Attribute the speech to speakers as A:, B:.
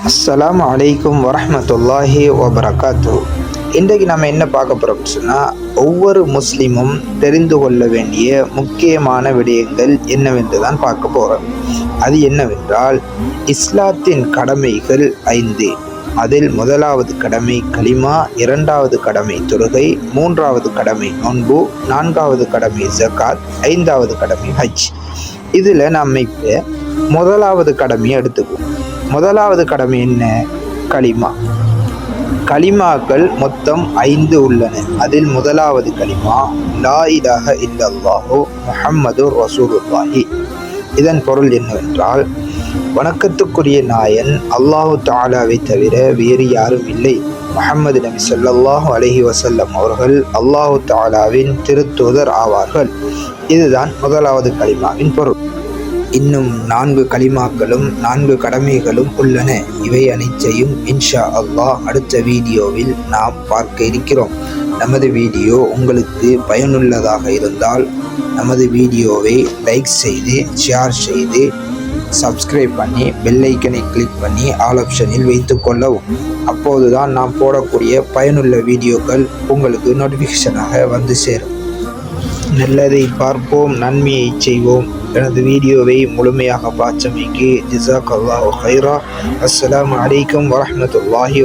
A: அஸ்ஸலாமு அலைக்கும் வரஹ்மத்துல்லாஹி வபரகாத்து. இன்றைக்கு நம்ம என்ன பார்க்க போகிறோம்னு சொன்னால், ஒவ்வொரு முஸ்லீமும் தெரிந்து கொள்ள வேண்டிய முக்கியமான விடயங்கள் என்னவென்று தான் பார்க்க போகிறோம். அது என்னவென்றால், இஸ்லாத்தின் கடமைகள் 5. அதில் முதலாவது கடமை கலிமா, இரண்டாவது கடமை தொழுகை, மூன்றாவது கடமை நோன்பு, நான்காவது கடமை ஜகாத், ஐந்தாவது கடமை ஹஜ். இதில் நம்ம இப்போ முதலாவது கடமையை எடுத்துக்குவோம். முதலாவது கடமை என்ன? கலிமா. கலிமாக்கள் மொத்தம் 5 உள்ளன. அதில் முதலாவது கலிமா லா இலாஹ இல்லல்லாஹு முஹம்மதுர் ரசூலுல்லாஹி. இதன் பொருள் என்னவென்றால், வணக்கத்துக்குரிய நாயன் அல்லாஹு தஆலாவை தவிர வேறு யாரும் இல்லை. முஹம்மது நபி ஸல்லல்லாஹு அலைஹி வஸல்லம் அவர்கள் அல்லாஹு தஆலாவின் திருத்தூதர் ஆவார்கள். இதுதான் முதலாவது கலிமாவின் பொருள். இன்னும் 4 கலிமாக்களும் 4 கடமைகளும் உள்ளன. இவை அனைத்தையும் இன்ஷா அல்லாஹ் அடுத்த வீடியோவில் நாம் பார்க்க இருக்கிறோம். நமது வீடியோ உங்களுக்கு பயனுள்ளதாக இருந்தால் நமது வீடியோவை லைக் செய்து, ஷேர் செய்து, சப்ஸ்கிரைப் பண்ணி, பெல் ஐக்கனை கிளிக் பண்ணி ஆல் ஆப்ஷனில் வைத்து கொள்ளவும். அப்போதுதான் நாம் போடக்கூடிய பயனுள்ள வீடியோக்கள் உங்களுக்கு நோட்டிஃபிகேஷனாக வந்து சேரும். நல்லதை பார்ப்போம், நன்மையை செய்வோம். எனது வீடியோவை முழுமையாக பார்த்தமைக்கு ஜஸாக்கல்லாஹு கைரா. அஸ்ஸலாமு அலைக்கும் வரஹ்மத்துல்லாஹி